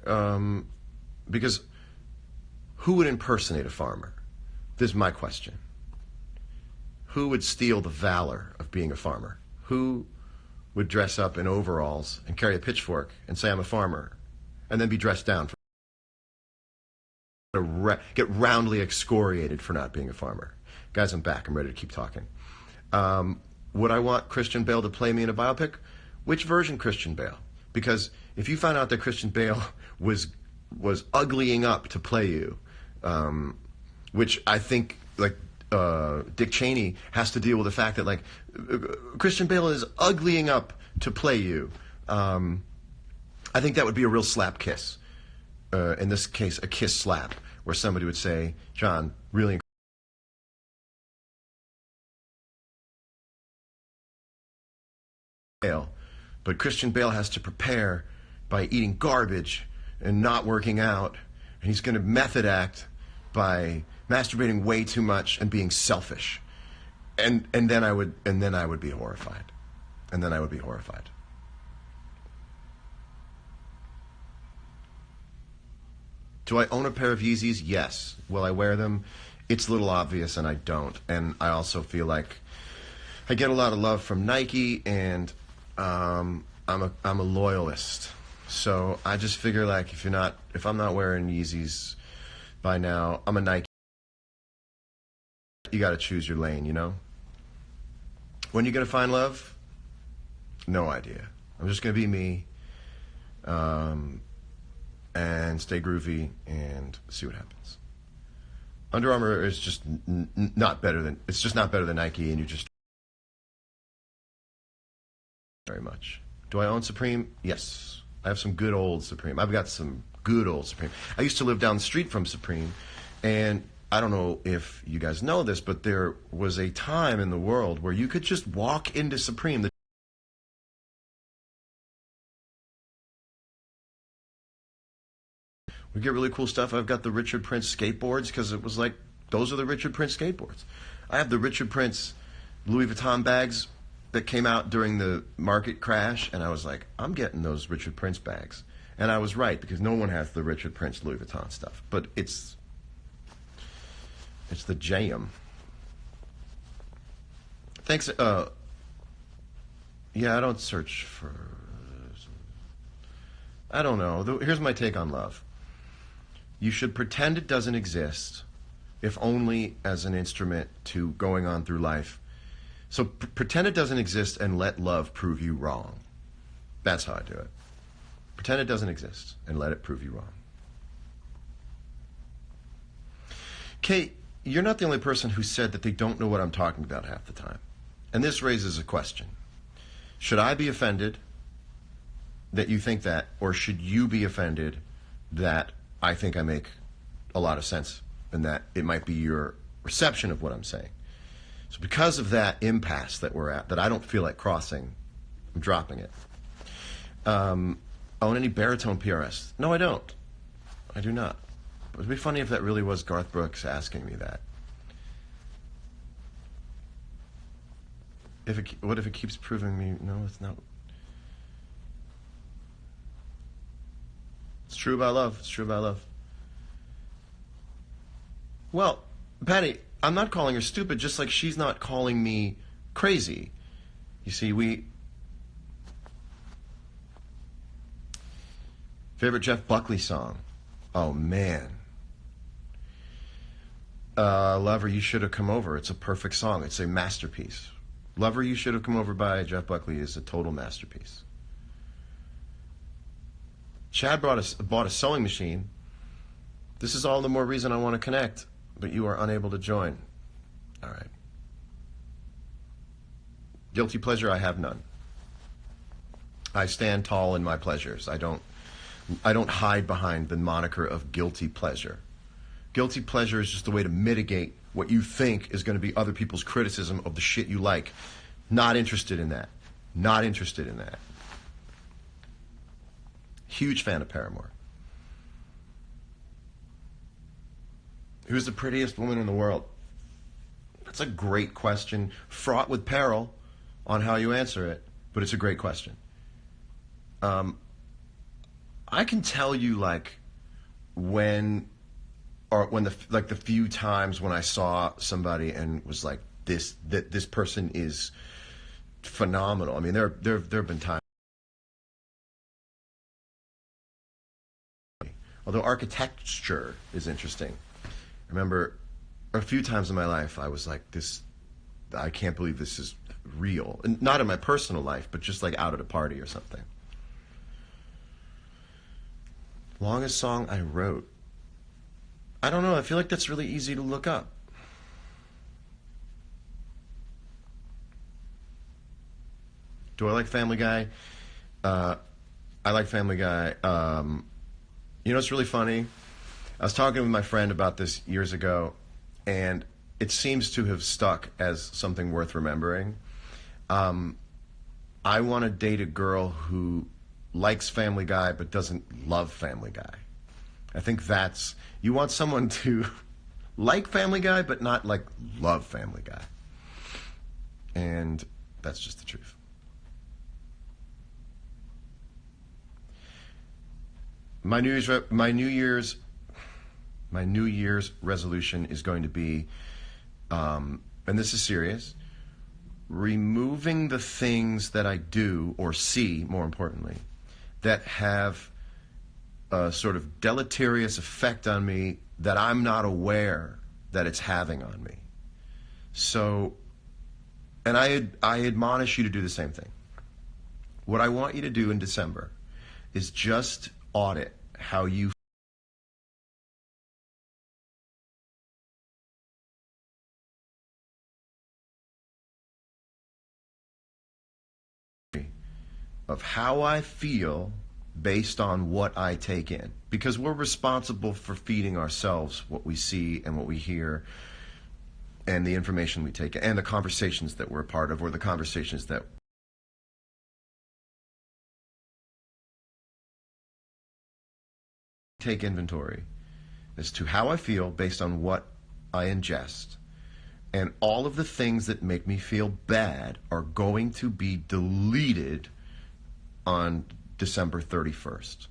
Because who would impersonate a farmer? This is my question. Who would steal the valor of being a farmer? Who would dress up in overalls and carry a pitchfork and say, I'm a farmer, and then be dressed down get roundly excoriated for not being a farmer? Guys, I'm back. I'm ready to keep talking. Would I want Christian Bale to play me in a biopic? Which version Christian Bale? Because if you found out that Christian Bale was uglying up to play you, which I think, like, Dick Cheney has to deal with the fact that, like, Christian Bale is uglying up to play you. I think that would be a real slap kiss. In this case, a kiss slap, where somebody would say, John, really Bale, but Christian Bale has to prepare by eating garbage and not working out, and he's going to method act by masturbating way too much and being selfish, and then I would be horrified, Do I own a pair of Yeezys? Yes. Will I wear them? It's a little obvious, and I don't. And I also feel like I get a lot of love from Nike, and I'm a loyalist. So I just figure, like, if I'm not wearing Yeezys by now, I'm a Nike. You got to choose your lane, you know? When you gonna find love? No idea. I'm just gonna be me, and stay groovy and see what happens. Under Armour is just not better than Nike, and you just very much. Do I own Supreme? Yes. I have some good old Supreme. I've got some good old Supreme. I used to live down the street from Supreme, and I don't know if you guys know this, but there was a time in the world where you could just walk into Supreme. We get really cool stuff. I've got the Richard Prince skateboards because it was like, those are the Richard Prince skateboards. I have the Richard Prince Louis Vuitton bags that came out during the market crash, and I was like, I'm getting those Richard Prince bags. And I was right, because no one has the Richard Prince Louis Vuitton stuff. But it's the jam. Thanks. Yeah, I don't search for... I don't know. Here's my take on love. You should pretend it doesn't exist, if only as an instrument to going on through life. So pretend it doesn't exist and let love prove you wrong. That's how I do it. Pretend it doesn't exist and let it prove you wrong. Kate, you're not the only person who said that they don't know what I'm talking about half the time. And this raises a question. Should I be offended that you think that, or should you be offended that I think I make a lot of sense and that it might be your reception of what I'm saying? So because of that impasse that we're at, that I don't feel like crossing, I'm dropping it. Own any baritone PRS? No, I don't. I do not. It would be funny if that really was Garth Brooks asking me that. What if it keeps proving me, no, it's not. It's true about love. It's true about love. Well, Patty, I'm not calling her stupid, just like she's not calling me crazy. You see, favorite Jeff Buckley song? Oh, man. Lover, You Should Have Come Over. It's a perfect song. It's a masterpiece. Lover, You Should Have Come Over by Jeff Buckley is a total masterpiece. Chad bought a sewing machine. This is all the more reason I want to connect, but you are unable to join. All right. Guilty pleasure, I have none. I stand tall in my pleasures. I don't hide behind the moniker of guilty pleasure. Guilty pleasure is just a way to mitigate what you think is going to be other people's criticism of the shit you like. Not interested in that. Not interested in that. Huge fan of Paramore. Who's the prettiest woman in the world? That's a great question, fraught with peril on how you answer it, but it's a great question. I I can tell you like when or when the few times when I saw somebody and was like this person is phenomenal. I mean, there have been times. Although architecture is interesting. I remember a few times in my life I was like, this, I can't believe this is real. And not in my personal life, but just like out at a party or something. Longest song I wrote. I don't know. I feel like that's really easy to look up. Do I like Family Guy? I like Family Guy. You know, it's really funny. I was talking with my friend about this years ago, and it seems to have stuck as something worth remembering. I want to date a girl who likes Family Guy but doesn't love Family Guy. I think that's, you want someone to like Family Guy but not like love Family Guy. And that's just the truth. My New Year's resolution is going to be, and this is serious, removing the things that I do or see, more importantly, that have a sort of deleterious effect on me that I'm not aware that it's having on me. So, and I admonish you to do the same thing. What I want you to do in December is just audit how you of how I feel based on what I take in, because we're responsible for feeding ourselves what we see and what we hear and the information we take and the conversations that we're a part of or the conversations that take inventory as to how I feel based on what I ingest. And all of the things that make me feel bad are going to be deleted on December 31st.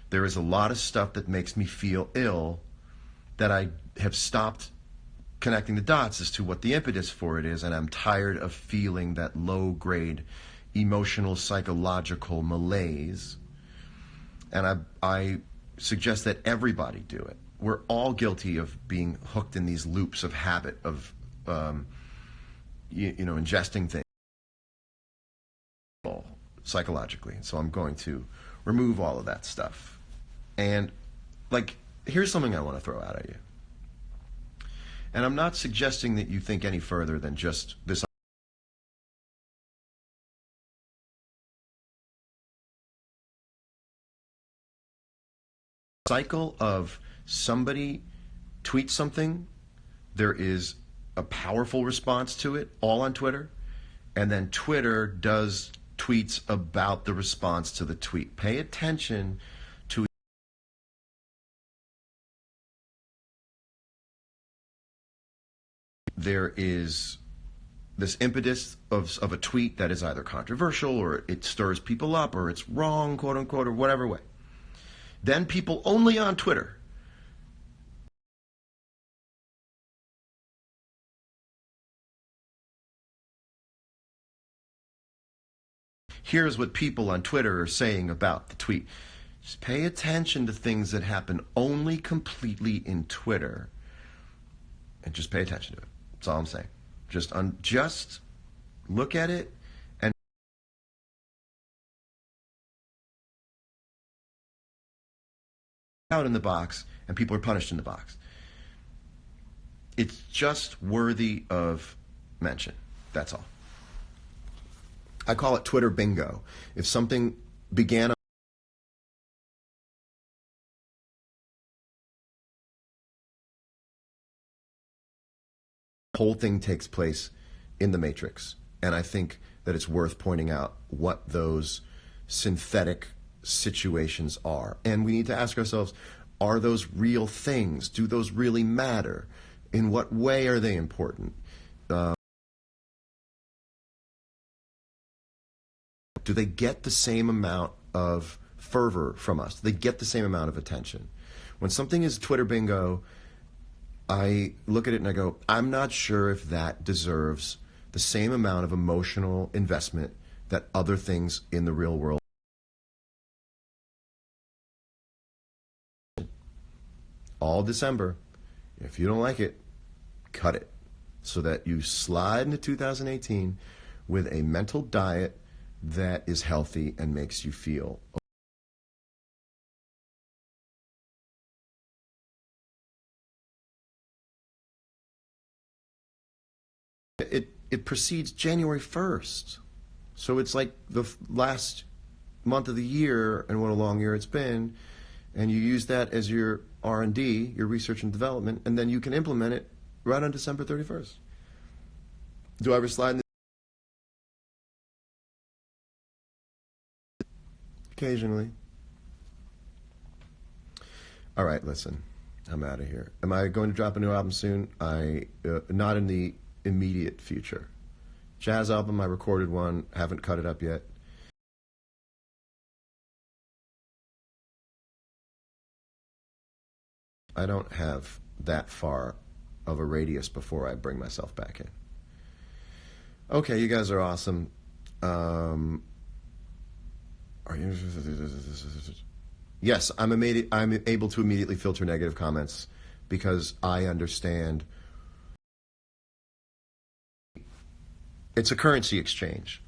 There is a lot of stuff that makes me feel ill that I have stopped connecting the dots as to what the impetus for it is, and I'm tired of feeling that low-grade emotional, psychological malaise. And I suggest that everybody do it. We're all guilty of being hooked in these loops of habit of, ingesting things psychologically. So I'm going to remove all of that stuff. And, like, here's something I want to throw out at you. And I'm not suggesting that you think any further than just this cycle of somebody tweets something, there is a powerful response to it, all on Twitter, and then Twitter does tweets about the response to the tweet. Pay attention to there is this impetus of a tweet that is either controversial or it stirs people up or it's wrong, quote unquote, or whatever way. Then people only on Twitter here's what people on Twitter are saying about the tweet. Just pay attention to things that happen only completely in Twitter and just pay attention to it. That's all I'm saying. Just look at it and out in the box, and people are punished in the box. It's just worthy of mention. That's all. I call it Twitter bingo. If something began, the whole thing takes place in the Matrix. And I think that it's worth pointing out what those synthetic situations are. And we need to ask ourselves, are those real things? Do those really matter? In what way are they important? Do they get the same amount of fervor from us. They get the same amount of attention. When something is Twitter bingo, I look at it and I go, I'm not sure if that deserves the same amount of emotional investment that other things in the real world. All December, if you don't like it, cut it, so that you slide into 2018 with a mental diet that is healthy and makes you feel it precedes January 1st. So it's like the last month of the year, and what a long year it's been, and you use that as your R&D, your research and development, and then you can implement it right on December 31st. Do I ever slide in the... Occasionally. All right, listen, I'm out of here. Am I going to drop a new album soon? Not in the immediate future. Jazz album, I recorded one, haven't cut it up yet. I don't have that far of a radius before I bring myself back in. Okay, you guys are awesome. Are you... Yes, I'm able to immediately filter negative comments because I understand it's a currency exchange.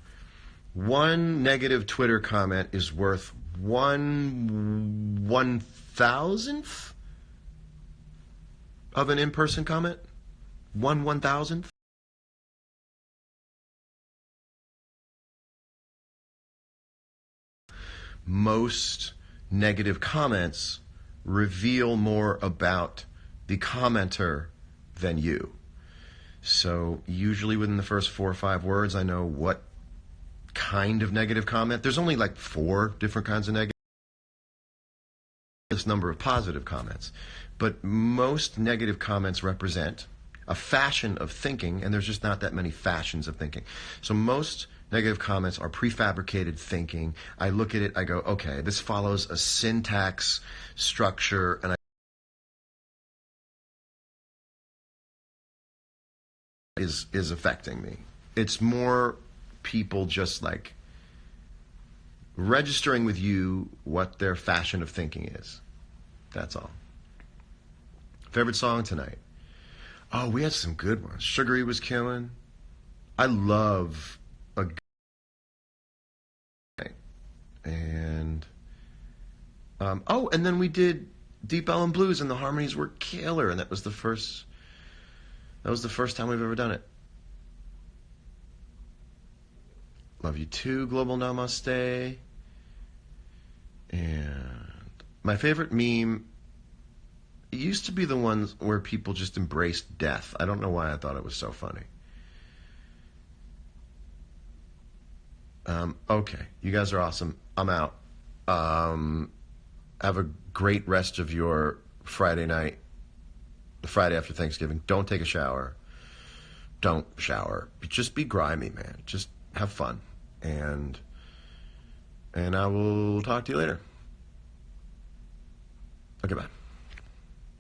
One negative Twitter comment is worth 1/1000th of an in-person comment. 1/1000th. Most negative comments reveal more about the commenter than you. So usually within the first 4 or 5 words, I know what kind of negative comment. There's only like 4 different kinds of negative. This number of positive comments. But most negative comments represent a fashion of thinking, and there's just not that many fashions of thinking. So most negative comments are prefabricated thinking. I look at it, I go, okay, this follows a syntax structure, and is affecting me. It's more people just like registering with you what their fashion of thinking is. That's all. Favorite song tonight? Oh, we had some good ones. Sugary was killing. I love a good night. And and then we did Deep Ellum Blues, and the harmonies were killer, and that was the first time we've ever done it. Love you too, Global Namaste. And my favorite meme, it used to be the ones where people just embraced death. I don't know why I thought it was so funny. Okay, you guys are awesome. I'm out. Have a great rest of your Friday night, the Friday after Thanksgiving. Don't take a shower. Don't shower. Just be grimy, man. Just have fun. And I will talk to you later. Okay, bye.